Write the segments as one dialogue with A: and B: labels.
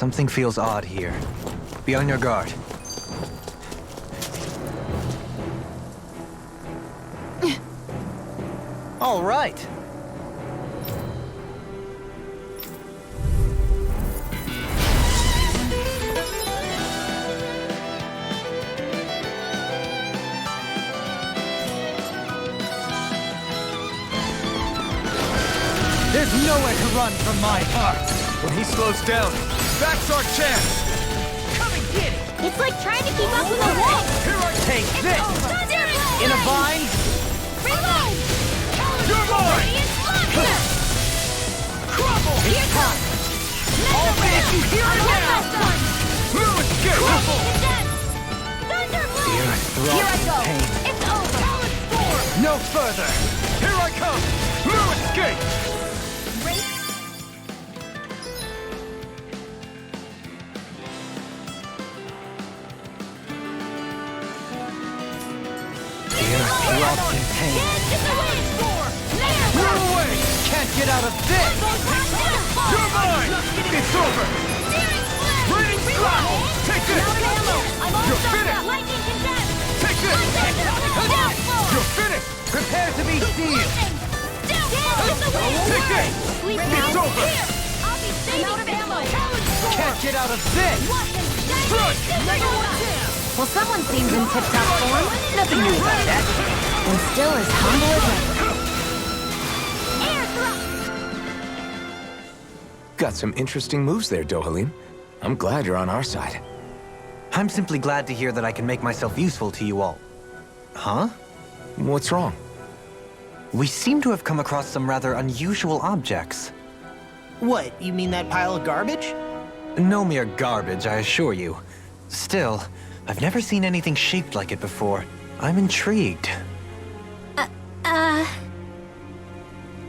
A: Something feels odd here. Be on your guard. All right. There's nowhere to run from my heart. When he slows down, that's our chance. Come and get it.
B: It's like trying to keep up with a wall.
A: Here I take this. In a vine.
B: Reload!
A: You're mine.
B: Crumble! Here comes!
A: I'll finish you here and now. Move, get crumble. Fear,
B: Here I go.
A: pain.
B: It's over.
A: No further. Here I come. Move, escape. Rock and pain. Run away! Can't get out of this! You're mine! It's over! Raining grapple! Take this! You're finished! Take this! You're finished! Prepare to be seized! Take this! It's over! Can't get out of this!
B: Well, someone seems in tip-top form. Nothing new about that. And still as humble as ever.
C: Got some interesting moves there, Dohalim. I'm glad you're on our side.
A: I'm simply glad to hear that I can make myself useful to you all. Huh?
C: What's wrong?
A: We seem to have come across some rather unusual objects.
D: What, you mean that pile of garbage?
A: No mere garbage, I assure you. Still, I've never seen anything shaped like it before. I'm intrigued.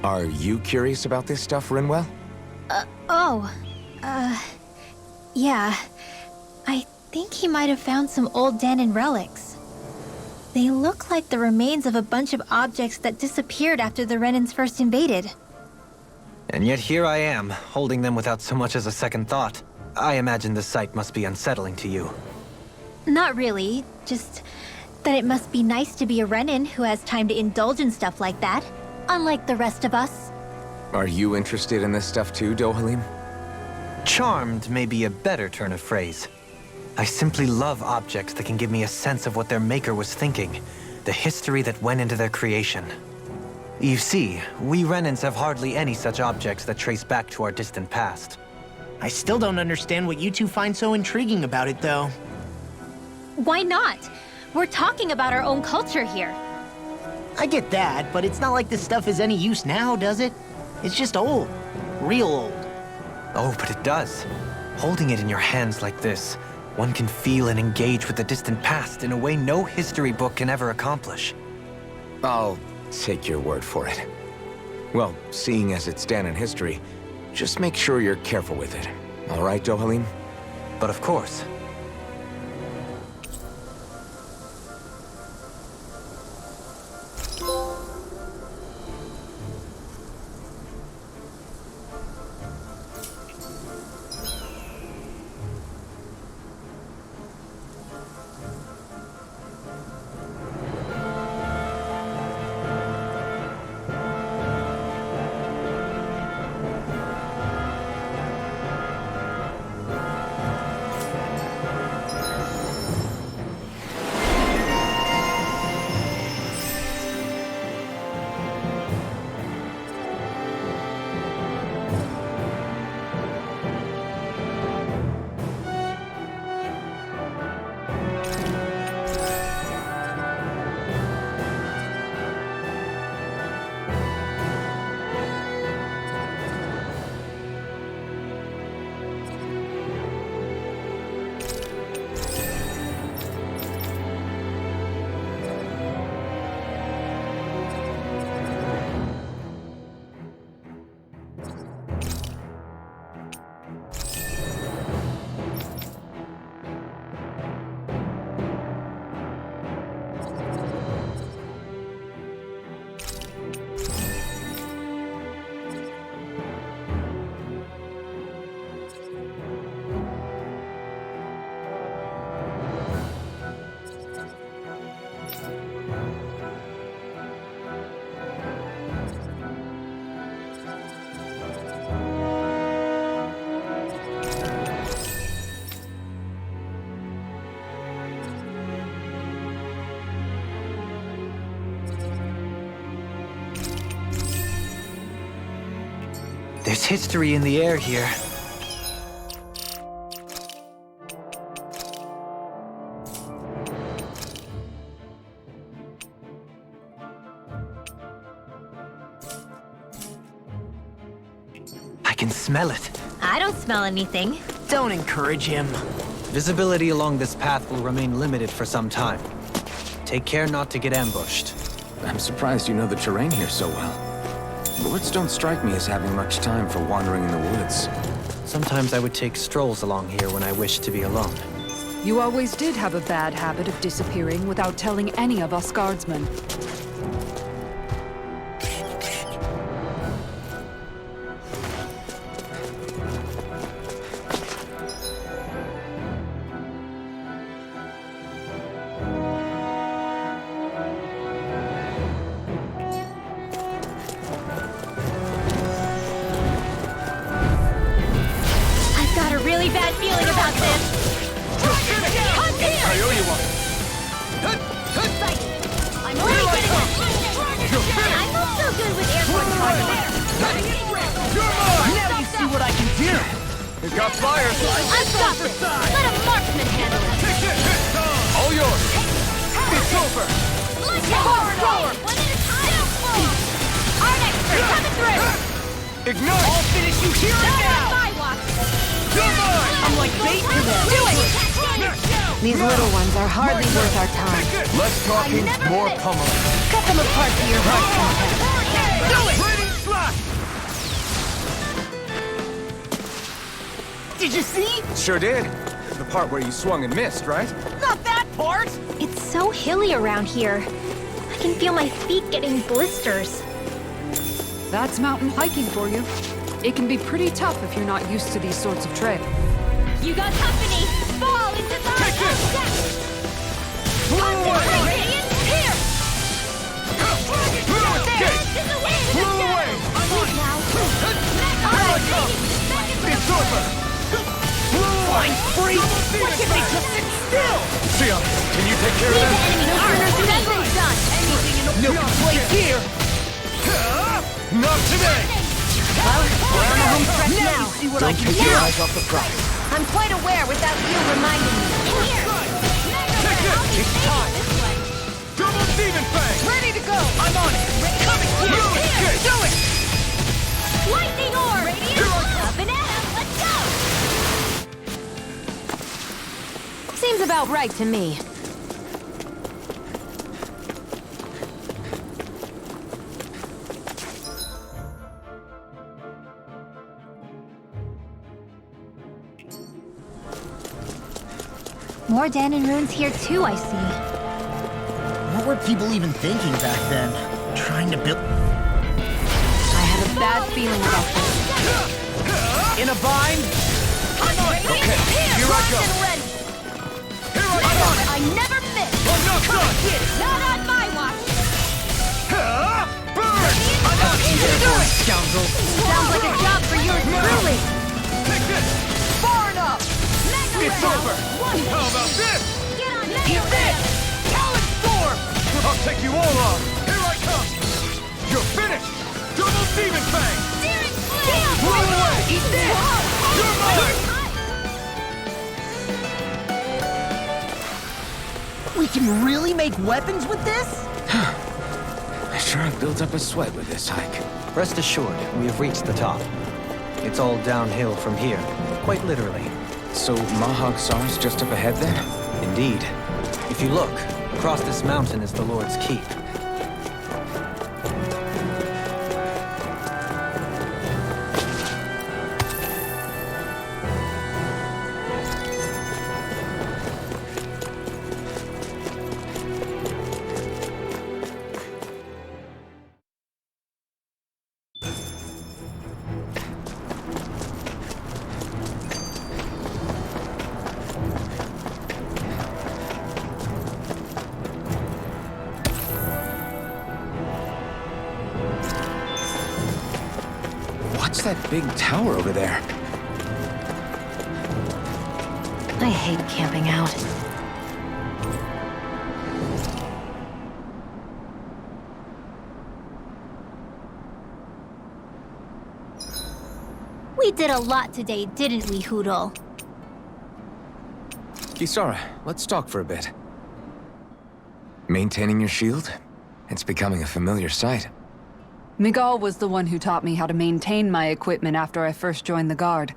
C: Are you curious about this stuff, Rinwell?
B: Yeah. I think he might have found some old Dahnan relics. They look like the remains of a bunch of objects that disappeared after the Renans first invaded.
A: And yet here I am, holding them without so much as a second thought. I imagine the sight must be unsettling to you.
B: Not really, just that it must be nice to be a Renan who has time to indulge in stuff like that, unlike the rest of us.
C: Are you interested in this stuff too, Dohalim?
A: Charmed may be a better turn of phrase. I simply love objects that can give me a sense of what their maker was thinking, the history that went into their creation. You see, we Renans have hardly any such objects that trace back to our distant past.
D: I still don't understand what you two find so intriguing about it, though.
B: Why not? We're talking about our own culture here.
D: I get that, but it's not like this stuff is any use now, does it? It's just old. Real old.
A: Oh, but it does. Holding it in your hands like this, one can feel and engage with the distant past in a way no history book can ever accomplish.
C: I'll take your word for it. Well, seeing as it's Dahnan history, just make sure you're careful with it. All right, Dohalim?
A: But of course. There's history in the air here. I can smell it.
B: I don't smell anything.
D: Don't encourage him.
A: Visibility along this path will remain limited for some time. Take care not to get ambushed.
C: I'm surprised you know the terrain here so well. Lords don't strike me as having much time for wandering in the woods.
A: Sometimes I would take strolls along here when I wished to be alone.
E: You always did have a bad habit of disappearing without telling any of us guardsmen.
B: Bad feeling about this.
C: I owe you one.
B: I'm already getting I'm not so good with airborne targets.
D: Now you see what I can do.
C: We've got fire.
B: I've got this. Let a marksman handle it.
C: All yours. It's over.
B: Forward. One at a time. Our expert coming through.
C: Ignite.
D: I'll finish you here and
B: Not on
D: now.
B: my watch.
D: I'm like bait for them.
B: Do it.
F: These little ones are hardly worth our time.
C: Less talking, more pummeling.
F: Cut them apart for your heart content.
D: Do it! Did you see?
C: Sure did. The part where you swung and missed, right?
D: Not that part!
B: It's so hilly around here. I can feel my feet getting blisters.
E: That's mountain hiking for you. It can be pretty tough if you're not used to these sorts of trails.
B: You got company. Fall into the
C: Take this!
B: Concentration here.
C: Blew away!
B: I'm on now. All right,
C: It's over!
D: Flying free! Why can't they just sit still?
C: Sion, can you take care of them?
B: Defense done.
D: No place here!
C: Not today!
F: Well, we're on the home stretch
D: Now
F: now.
D: you see what
C: Don't
D: I can
C: take
D: do!
C: your eyes off the prize.
F: I'm quite aware without you reminding me.
C: It's time! Double demon fang!
D: Ready to go! I'm on it! Coming to you! Do it!
B: Lightning orb. Up and at 'em. Let's go.
F: Seems about right to me.
B: More Dahna ruins here too, I see.
D: What were people even thinking back then? Trying to build...
F: I have a bad feeling about this.
D: In a bind?
C: Okay, here I go! Here I go!
B: I never miss.
C: I'm not done!
B: Not on my watch.
C: Burn! I'm out here!
D: Do it, scoundrel!
B: Sounds like a job for yours truly.
C: Take this!
D: Far enough!
C: It's over! How about this?
B: Get on
D: Eat this! Talon Storm!
C: I'll take you all on! Here I come! You're finished! Double demon fang! Blow away!
D: Eat this!
C: You're mine!
D: We can really make weapons with this?
C: I sure have built up a sweat with this hike.
A: Rest assured, we have reached the top. It's all downhill from here, quite literally.
C: So Mahag Saar's just up ahead then?
A: Indeed. If you look, across this mountain is the Lord's Keep.
C: What's that big tower over there?
F: I hate camping out.
B: We did a lot today, didn't we, Hoodle?
C: Kisara, let's talk for a bit. Maintaining your shield? It's becoming a familiar sight.
E: Miguel was the one who taught me how to maintain my equipment after I first joined the Guard.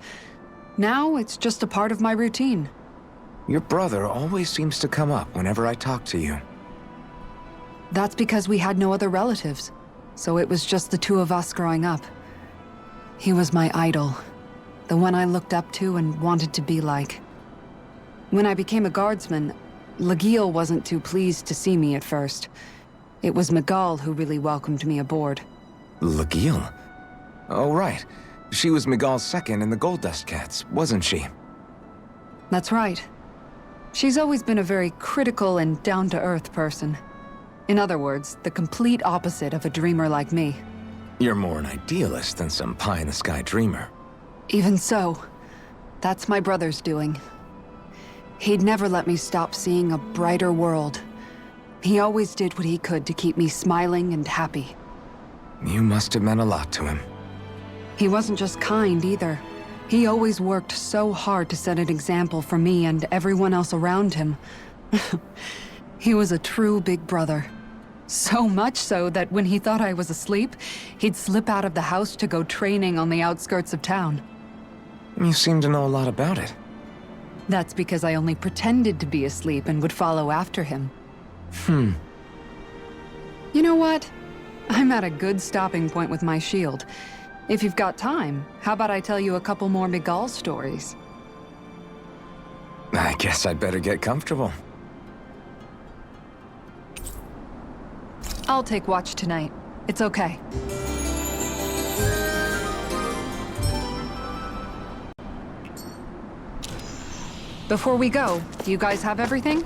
E: Now, it's just a part of my routine.
C: Your brother always seems to come up whenever I talk to you.
E: That's because we had no other relatives, so it was just the two of us growing up. He was my idol, the one I looked up to and wanted to be like. When I became a guardsman, Lagiel wasn't too pleased to see me at first. It was Miguel who really welcomed me aboard.
C: Lagiel? Oh, right. She was Miguel's second in the Gold Dust Cats, wasn't she?
E: That's right. She's always been a very critical and down-to-earth person. In other words, the complete opposite of a dreamer like me.
C: You're more an idealist than some pie-in-the-sky dreamer.
E: Even so, that's my brother's doing. He'd never let me stop seeing a brighter world. He always did what he could to keep me smiling and happy.
C: You must have meant a lot to him.
E: He wasn't just kind either. He always worked so hard to set an example for me and everyone else around him. He was a true big brother. So much so that when he thought I was asleep, he'd slip out of the house to go training on the outskirts of town.
C: You seem to know a lot about it.
E: That's because I only pretended to be asleep and would follow after him. You know what? I'm at a good stopping point with my shield. If you've got time, how about I tell you a couple more Miguel stories?
C: I guess I'd better get comfortable.
E: I'll take watch tonight. It's okay. Before we go, do you guys have everything?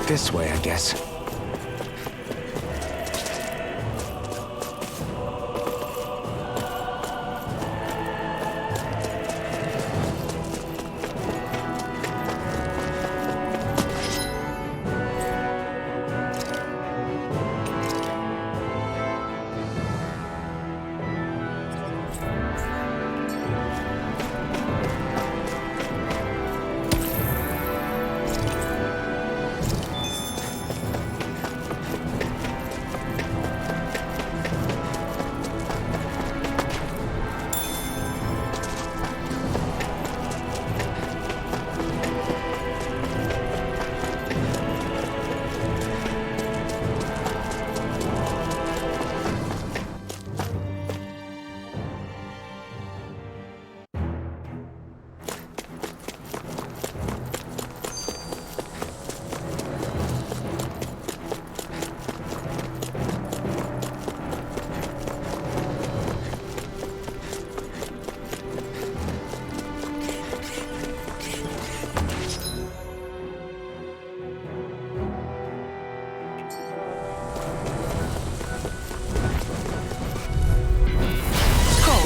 C: This way, I guess.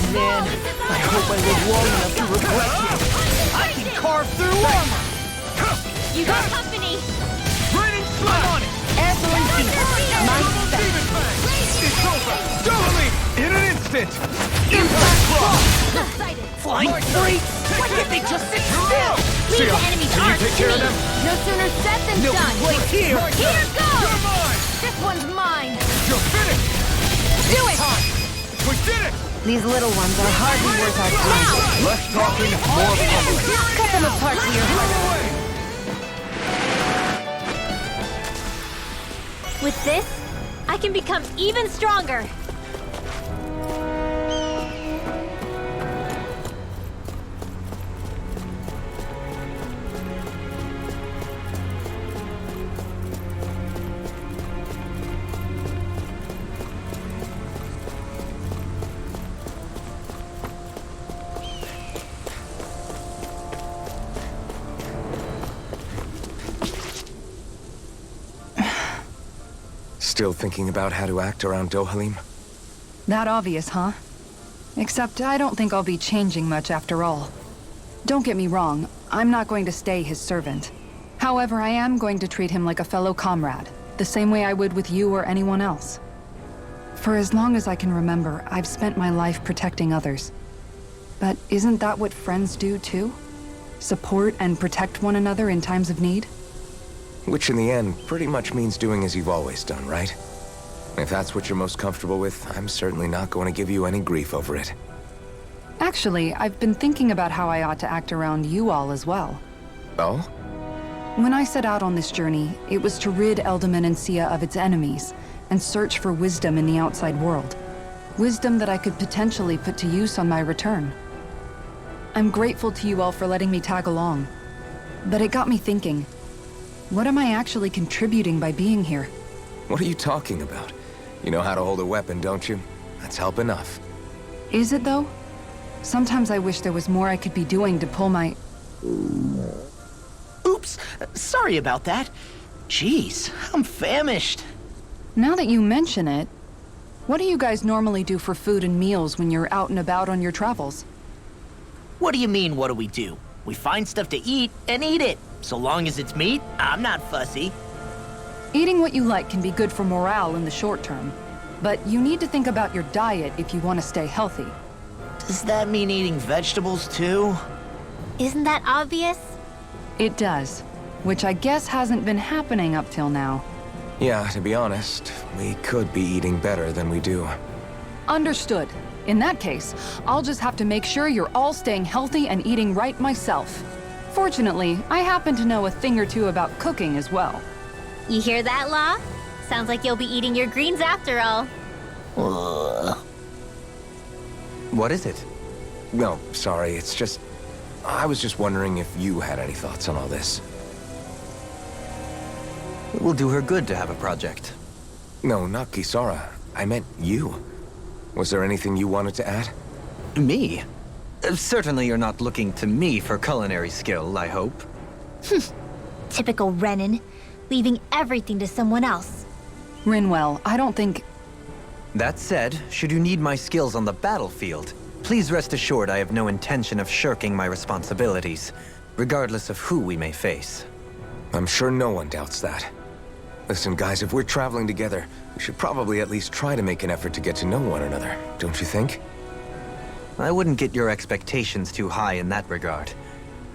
D: Man, I hope I live long enough to regret this. I can carve through armor!
B: You got company!
D: Running slap on it! Absolutely! My best!
G: It's over! Totally! In an instant!
D: Impact cross!
B: Excited!
D: Flying freaks! Why can't they just sit still?
B: Leave the enemy's
G: Can you
B: arc
G: take
B: to
G: care
B: me!
G: of them?
B: No sooner said than
D: No
B: done!
D: place here!
B: Here goes!
G: You're mine!
B: This one's mine!
G: You're finished!
B: Do it!
G: We did it!
F: These little ones are hardly worth our time.
B: Now!
G: Less talking, more pummeling.
F: Cut them apart for your heart.
B: With this, I can become even stronger!
C: Still thinking about how to act around Dohalim?
E: That obvious, huh? Except I don't think I'll be changing much after all. Don't get me wrong, I'm not going to stay his servant. However, I am going to treat him like a fellow comrade, the same way I would with you or anyone else. For as long as I can remember, I've spent my life protecting others. But isn't that what friends do too? Support and protect one another in times of need?
C: Which in the end pretty much means doing as you've always done, right? If that's what you're most comfortable with, I'm certainly not going to give you any grief over it.
E: Actually, I've been thinking about how I ought to act around you all as well.
C: Oh?
E: When I set out on this journey, it was to rid Eldaman and Sia of its enemies, and search for wisdom in the outside world. Wisdom that I could potentially put to use on my return. I'm grateful to you all for letting me tag along. But it got me thinking, what am I actually contributing by being here?
C: What are you talking about? You know how to hold a weapon, don't you? That's help enough.
E: Is it though? Sometimes I wish there was more I could be doing to pull my...
D: Oops, sorry about that. Jeez, I'm famished.
E: Now that you mention it, what do you guys normally do for food and meals when you're out and about on your travels?
D: What do you mean, what do we do? We find stuff to eat and eat it. So long as it's meat, I'm not fussy.
E: Eating what you like can be good for morale in the short term, but you need to think about your diet if you want to stay healthy.
D: Does that mean eating vegetables too?
B: Isn't that obvious?
E: It does, which I guess hasn't been happening up till now.
C: Yeah, to be honest, we could be eating better than we do.
E: Understood. In that case, I'll just have to make sure you're all staying healthy and eating right myself. Fortunately, I happen to know a thing or two about cooking as well.
B: You hear that, Law? Sounds like you'll be eating your greens after all.
A: What is it?
C: No, sorry, it's just... I was just wondering if you had any thoughts on all this.
A: It will do her good to have a project.
C: No, not Kisara. I meant you. Was there anything you wanted to add?
A: Me? Certainly you're not looking to me for culinary skill, I hope.
B: Typical Renan, leaving everything to someone else.
E: Rinwell, I don't think...
A: That said, should you need my skills on the battlefield, please rest assured I have no intention of shirking my responsibilities, regardless of who we may face.
C: I'm sure no one doubts that. Listen, guys, if we're traveling together, we should probably at least try to make an effort to get to know one another, don't you think?
A: I wouldn't get your expectations too high in that regard.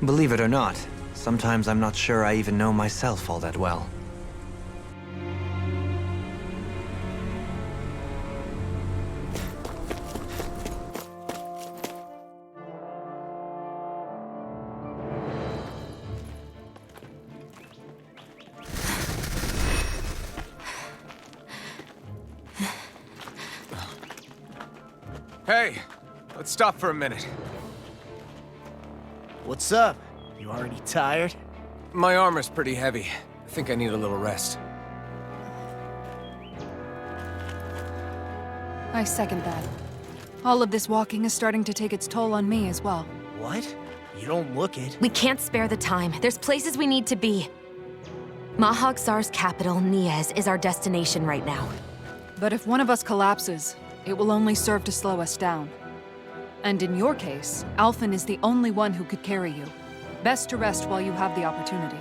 A: Believe it or not, sometimes I'm not sure I even know myself all that well.
G: Hey, let's stop for a minute.
D: What's up? You already tired?
G: My armor's pretty heavy. I think I need a little rest.
E: I second that. All of this walking is starting to take its toll on me as well.
D: What? You don't look it.
F: We can't spare the time. There's places we need to be. Mahag Saar's capital, Niez, is our destination right now.
E: But if one of us collapses, it will only serve to slow us down. And in your case, Alphen is the only one who could carry you. Best to rest while you have the opportunity.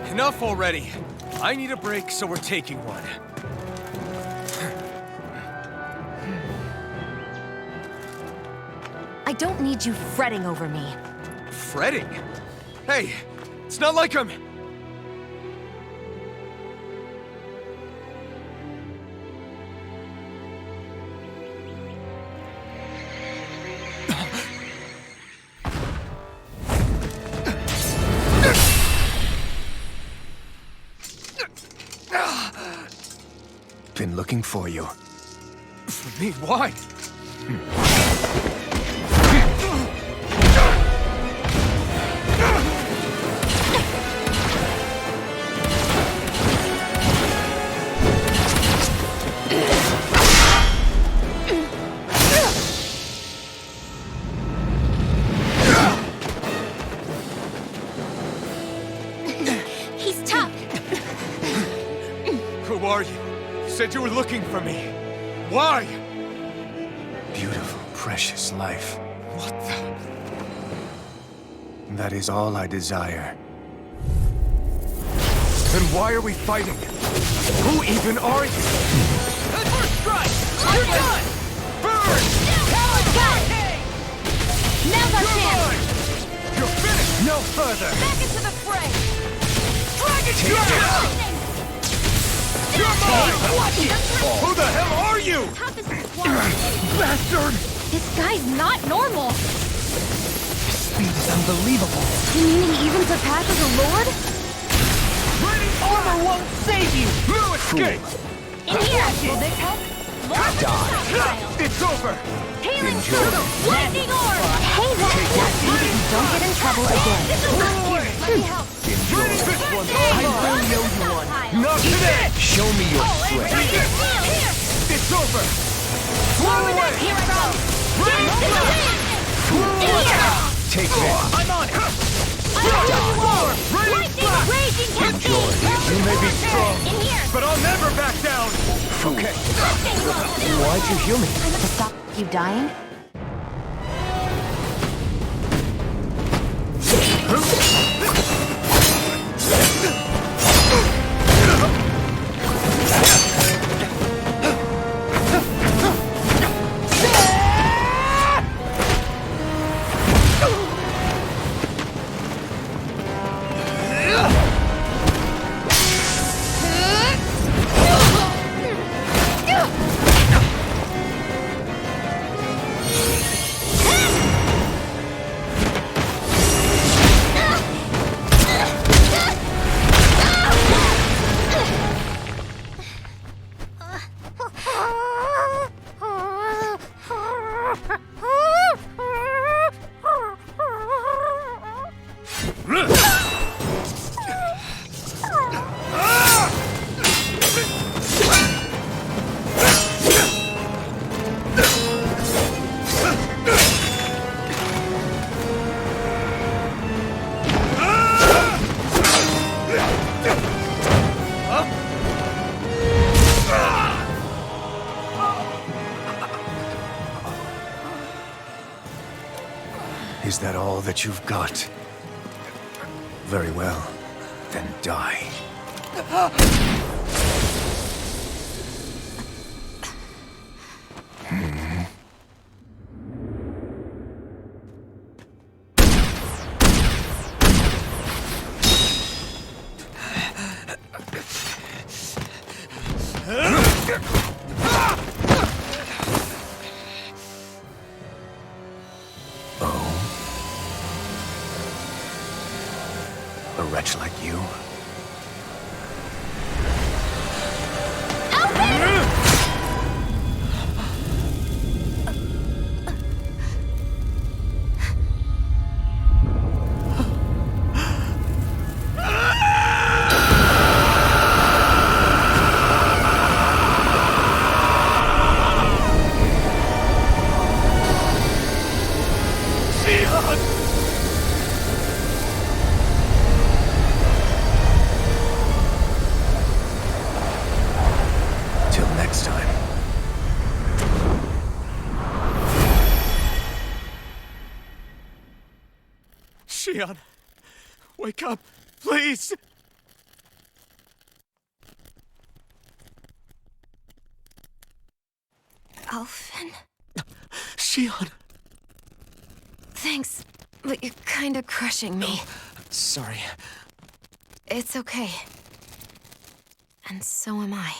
G: Enough already. I need a break, so we're taking one.
F: I don't need you fretting over me.
G: Fretting? Hey, it's not like I'm...
C: Been looking for you.
G: For me, why?
B: He's tough.
G: Who are you? said you were looking for me. Why?
H: Beautiful, precious life.
G: What the?
H: That is all I desire.
G: Then why are we fighting? Who even are you? First strike! You're done! Burn!
B: Now's our
G: You're
B: chance!
G: mine! You're finished!
H: No further!
B: Back into the fray!
G: Dragon Dragon! You're mine! Who the hell are you?
B: Toughest squad.
G: Bastard!
B: This guy's not normal!
H: Speed is unbelievable.
B: You mean he even surpasses a lord?
D: Armor won't save you!
G: No escape!
B: In here! Will this help? More of the stockpile!
G: It's over!
B: Healing circle! Lightning orb! Hey, don't get in trouble again. This is not here! Let me help!
G: This one's
B: I
G: over!
B: really owe you one.
G: Not today!
H: Show me your
B: Oh, and
H: strength.
B: here!
G: It's over!
B: Forward that here I go! Dance in the wind! Here!
H: Take this.
G: I'm on it!
B: I know you are! Lightning raging cascade!
G: You may be strong,
B: In here!
G: but I'll never back down!
H: Okay.
B: Stay low!
H: Why'd you heal me?
B: To stop you dying?
H: Is that all that you've got? Very well. Then die. A wretch like you? Till next time.
G: Shion, wake up, please!
F: Alfin?
G: Shion!
F: Thanks, but you're kinda crushing me.
G: Sorry.
F: It's okay. And so am I.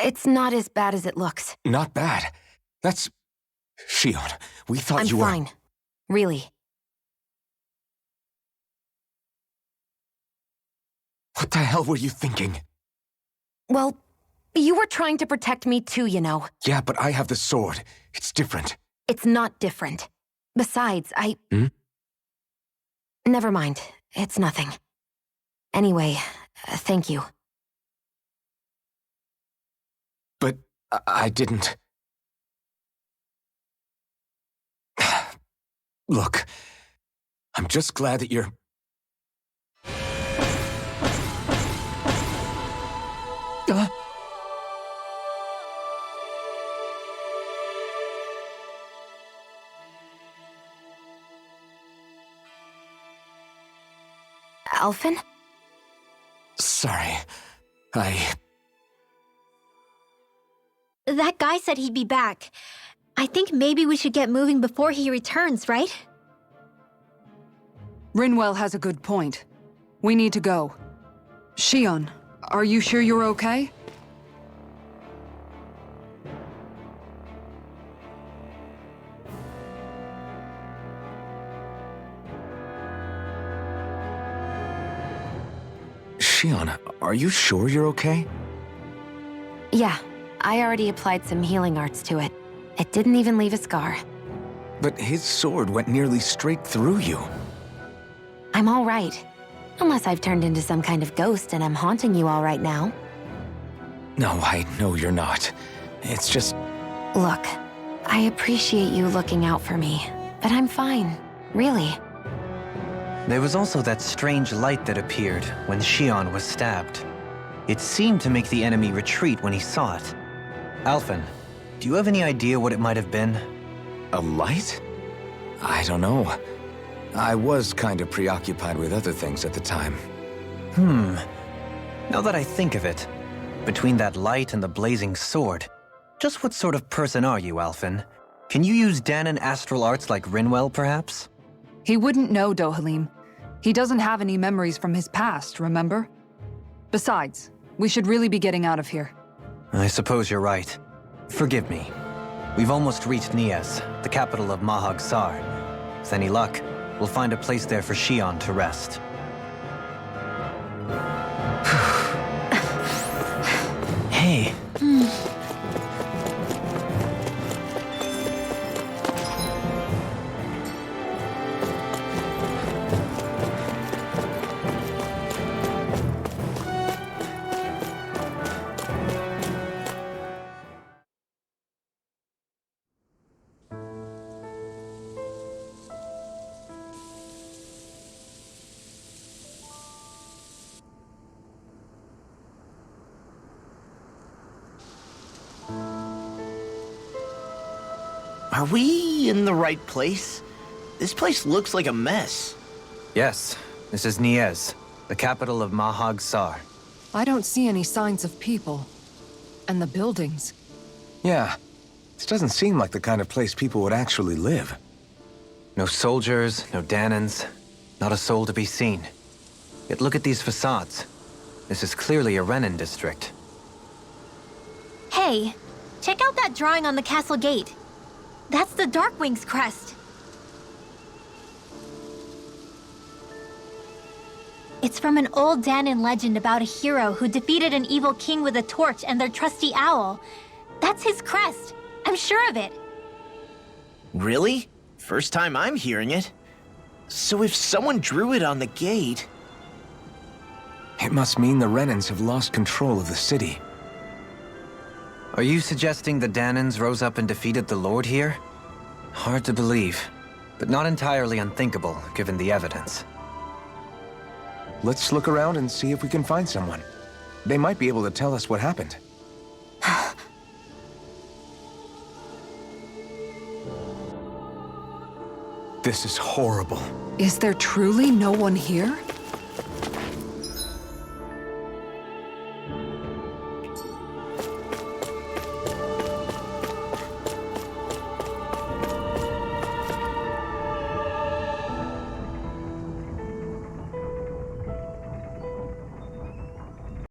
F: It's not as bad as it looks.
C: Not bad. That's... Shion, we thought
F: I'm
C: you were...
F: fine. Really.
C: What the hell were you thinking?
F: Well, you were trying to protect me too, you know.
C: Yeah, but I have the sword. It's different.
F: It's not different. Besides, I...
C: Hmm?
F: Never mind. It's nothing. Anyway, Thank you.
C: But I didn't... Look, I'm just glad that you're...
F: Alphen?
C: Sorry.
B: That guy said he'd be back. I think maybe we should get moving before he returns, right?
E: Rinwell has a good point. We need to go. Shion, are you sure you're okay?
C: Shion, are you sure you're okay?
F: Yeah, I already applied some healing arts to it. It didn't even leave a scar.
C: But his sword went nearly straight through you.
F: I'm all right. Unless I've turned into some kind of ghost and I'm haunting you all right now.
C: No, I know you're not. It's just...
F: Look, I appreciate you looking out for me, but I'm fine, really.
A: There was also that strange light that appeared when Shion was stabbed. It seemed to make the enemy retreat when he saw it. Alphen, do you have any idea what it might have been?
C: A light? I don't know. I was kind of preoccupied with other things at the time.
A: Now that I think of it, between that light and the blazing sword, just what sort of person are you, Alphen? Can you use Dahna astral arts like Rinwell, perhaps?
E: He wouldn't know, Dohalim. He doesn't have any memories from his past, remember? Besides, we should really be getting out of here.
A: I suppose you're right. Forgive me. We've almost reached Niez, the capital of Mahag Saar. With any luck, we'll find a place there for Shion to rest. Hey.
D: Are we in the right place? This place looks like a mess.
A: Yes, this is Niez, the capital of Mahag Saar.
E: I don't see any signs of people. And the buildings.
C: Yeah, this doesn't seem like the kind of place people would actually live.
A: No soldiers, no Dahnans, not a soul to be seen. Yet look at these facades. This is clearly a Renan district.
B: Hey, check out that drawing on the castle gate. That's the Darkwing's crest. It's from an old Dahnan legend about a hero who defeated an evil king with a torch and their trusty owl. That's his crest. I'm sure of it.
D: Really? First time I'm hearing it. So if someone drew it on the gate...
C: It must mean the Renans have lost control of the city.
A: Are you suggesting the Dahnans rose up and defeated the Lord here? Hard to believe, but not entirely unthinkable, given the evidence.
C: Let's look around and see if we can find someone. They might be able to tell us what happened. This is horrible.
E: Is there truly no one here?